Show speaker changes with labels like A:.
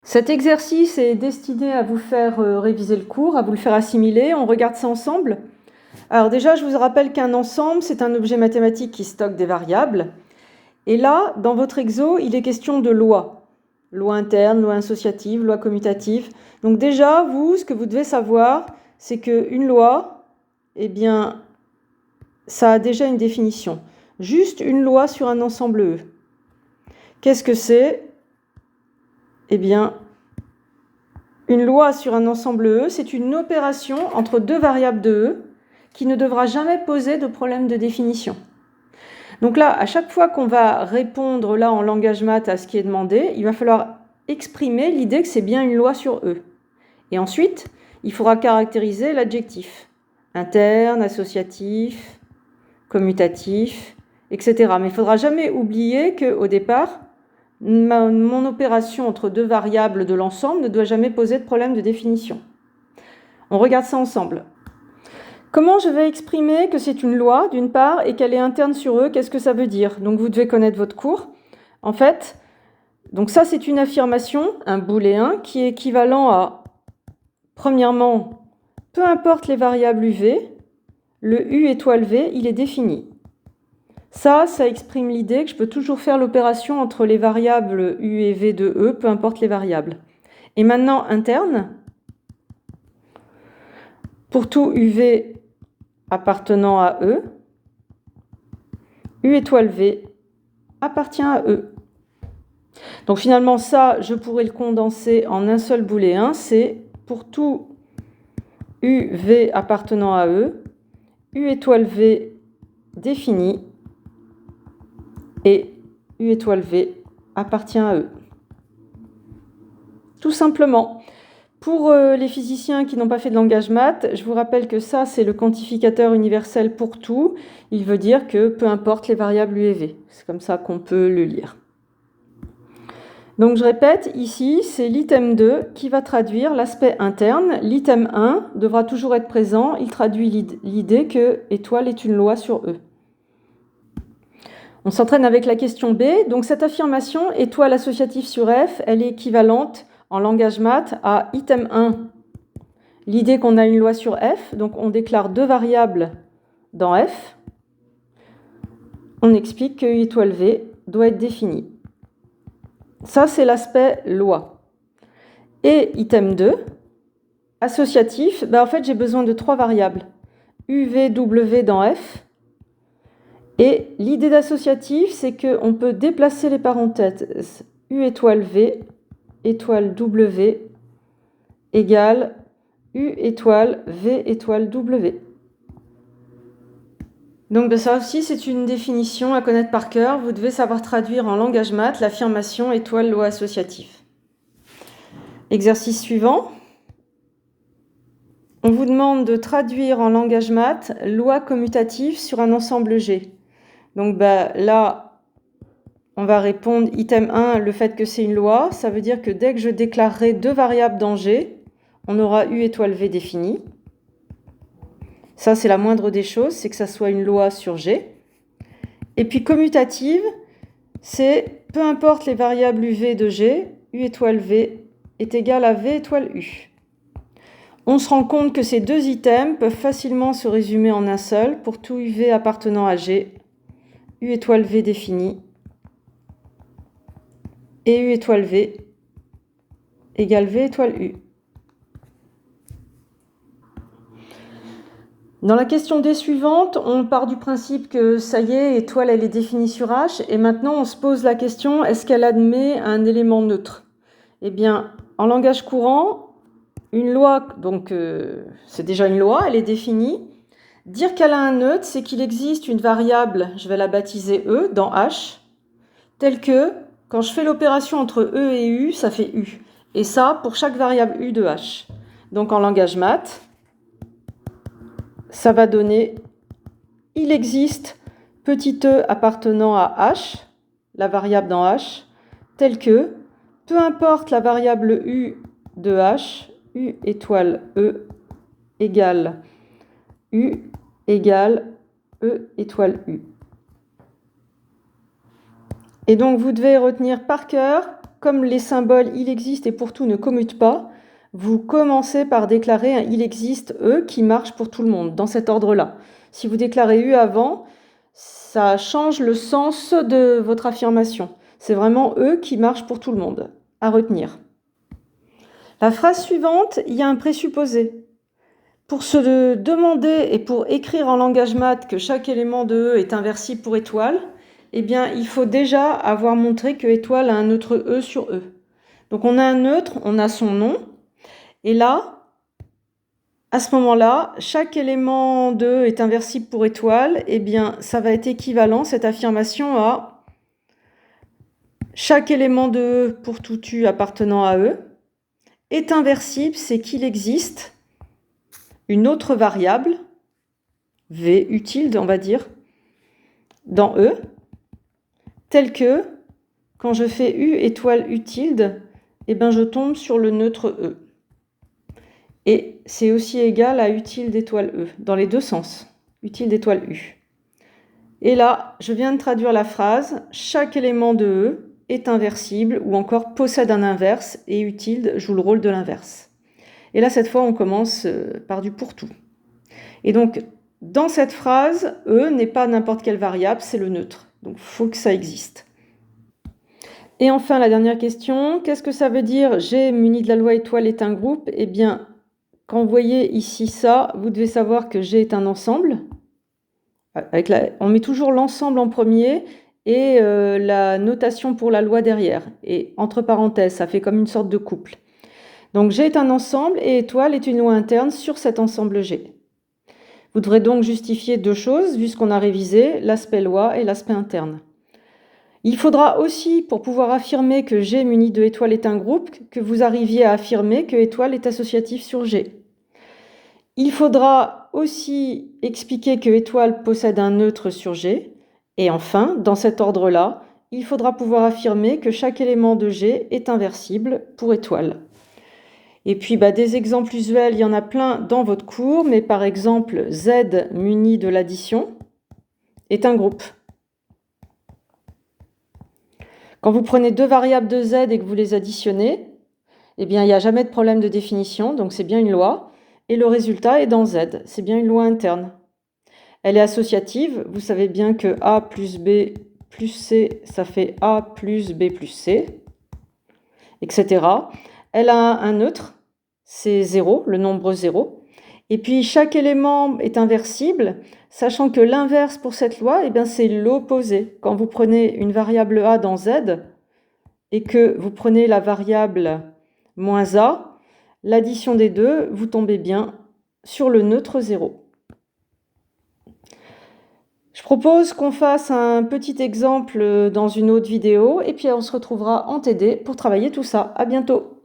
A: Cet exercice est destiné à vous faire réviser le cours, à vous le faire assimiler. On regarde ça ensemble. Alors déjà, je vous rappelle qu'un ensemble, c'est un objet mathématique qui stocke des variables. Et là, dans votre exo, il est question de lois. Loi interne, loi associative, loi commutative. Donc déjà, vous, ce que vous devez savoir, c'est qu'une loi, eh bien, ça a déjà une définition. Juste une loi sur un ensemble E. Qu'est-ce que c'est ? Eh bien, une loi sur un ensemble E, c'est une opération entre deux variables de E qui ne devra jamais poser de problème de définition. Donc là, à chaque fois qu'on va répondre là en langage maths à ce qui est demandé, il va falloir exprimer l'idée que c'est bien une loi sur E. Et ensuite, il faudra caractériser l'adjectif. Interne, associatif, commutatif, etc. Mais il ne faudra jamais oublier qu'au départ, mon opération entre deux variables de l'ensemble ne doit jamais poser de problème de définition. On regarde ça ensemble. Comment je vais exprimer que c'est une loi, d'une part, et qu'elle est interne sur eux? Qu'est-ce que ça veut dire? Donc vous devez connaître votre cours. En fait, donc ça c'est une affirmation, un booléen, qui est équivalent à, premièrement, peu importe les variables UV, le U étoile V, il est défini. Ça exprime l'idée que je peux toujours faire l'opération entre les variables U et V de E, peu importe les variables. Et maintenant, interne, pour tout UV appartenant à E, U étoile V appartient à E. Donc finalement, ça, je pourrais le condenser en un seul booléen, c'est pour tout UV appartenant à E, U étoile V défini, et U étoile V appartient à E. Tout simplement. Pour les physiciens qui n'ont pas fait de langage maths, je vous rappelle que ça, c'est le quantificateur universel pour tout. Il veut dire que peu importe les variables U et V. C'est comme ça qu'on peut le lire. Donc je répète, ici, c'est l'item 2 qui va traduire l'aspect interne. L'item 1 devra toujours être présent. Il traduit l'idée que étoile est une loi sur E. On s'entraîne avec la question B. Donc cette affirmation, étoile associative sur F, elle est équivalente en langage maths à item 1. L'idée qu'on a une loi sur F, donc on déclare deux variables dans F. On explique que U étoile V doit être définie. Ça, c'est l'aspect loi. Et item 2, associatif, en fait, j'ai besoin de trois variables. UV, dans F. Et l'idée d'associatif, c'est qu'on peut déplacer les parenthèses. U étoile V, étoile W, égale U étoile V étoile W. Donc ça aussi, c'est une définition à connaître par cœur. Vous devez savoir traduire en langage maths l'affirmation étoile loi associative. Exercice suivant. On vous demande de traduire en langage maths loi commutative sur un ensemble G. Donc là, on va répondre item 1, le fait que c'est une loi. Ça veut dire que dès que je déclarerai deux variables dans G, on aura U étoile V définie. Ça, c'est la moindre des choses, c'est que ça soit une loi sur G. Et puis commutative, c'est peu importe les variables UV de G, U étoile V est égal à V étoile U. On se rend compte que ces deux items peuvent facilement se résumer en un seul pour tout UV appartenant à G, U étoile V défini, et U étoile V égale V étoile U. Dans la question D suivante, on part du principe que ça y est, étoile elle est définie sur H, et maintenant on se pose la question, est-ce qu'elle admet un élément neutre? Eh bien, en langage courant, une loi, donc c'est déjà une loi, elle est définie. Dire qu'elle a un neutre, c'est qu'il existe une variable, je vais la baptiser E, dans H, telle que, quand je fais l'opération entre E et U, ça fait U. Et ça, pour chaque variable U de H. Donc en langage maths, ça va donner, il existe petit e appartenant à H, la variable dans H, telle que, peu importe la variable U de H, U étoile E égale U égale E étoile U. Et donc vous devez retenir par cœur comme les symboles il existe et pour tout ne commutent pas, vous commencez par déclarer un il existe E qui marche pour tout le monde, dans cet ordre-là. Si vous déclarez U avant, ça change le sens de votre affirmation. C'est vraiment E qui marche pour tout le monde, à retenir. La phrase suivante, il y a un présupposé. Pour se demander et pour écrire en langage maths que chaque élément de E est inversible pour étoile, eh bien, il faut déjà avoir montré que étoile a un neutre E sur E. Donc on a un neutre, on a son nom, et là, à ce moment-là, chaque élément de E est inversible pour étoile, eh bien, ça va être équivalent, cette affirmation, à chaque élément de E pour tout U appartenant à E est inversible, c'est qu'il existe une autre variable, V U tilde, on va dire, dans E, telle que, quand je fais U étoile U tilde, eh ben, je tombe sur le neutre E. Et c'est aussi égal à U tilde étoile E, dans les deux sens, U tilde étoile U. Et là, je viens de traduire la phrase, chaque élément de E est inversible, ou encore possède un inverse, et U tilde joue le rôle de l'inverse. Et là, cette fois, on commence par du pour tout. Et donc, dans cette phrase, E n'est pas n'importe quelle variable, c'est le neutre. Donc, il faut que ça existe. Et enfin, la dernière question, qu'est-ce que ça veut dire G muni de la loi étoile est un groupe? Eh bien, quand vous voyez ici ça, vous devez savoir que G est un ensemble. On met toujours l'ensemble en premier et la notation pour la loi derrière. Et entre parenthèses, ça fait comme une sorte de couple. Donc G est un ensemble et étoile est une loi interne sur cet ensemble G. Vous devrez donc justifier deux choses, vu ce qu'on a révisé, l'aspect loi et l'aspect interne. Il faudra aussi, pour pouvoir affirmer que G muni de étoile est un groupe, que vous arriviez à affirmer que étoile est associatif sur G. Il faudra aussi expliquer que étoile possède un neutre sur G. Et enfin, dans cet ordre-là, il faudra pouvoir affirmer que chaque élément de G est inversible pour étoile. Et puis des exemples usuels, il y en a plein dans votre cours, mais par exemple, Z muni de l'addition est un groupe. Quand vous prenez deux variables de Z et que vous les additionnez, eh bien, il n'y a jamais de problème de définition, donc c'est bien une loi. Et le résultat est dans Z, c'est bien une loi interne. Elle est associative, vous savez bien que A plus B plus C, ça fait A plus B plus C, etc. Elle a un neutre, c'est 0, le nombre 0. Et puis chaque élément est inversible, sachant que l'inverse pour cette loi, eh bien, c'est l'opposé. Quand vous prenez une variable A dans Z et que vous prenez la variable moins A, l'addition des deux, vous tombez bien sur le neutre 0. Je propose qu'on fasse un petit exemple dans une autre vidéo et puis on se retrouvera en TD pour travailler tout ça. À bientôt!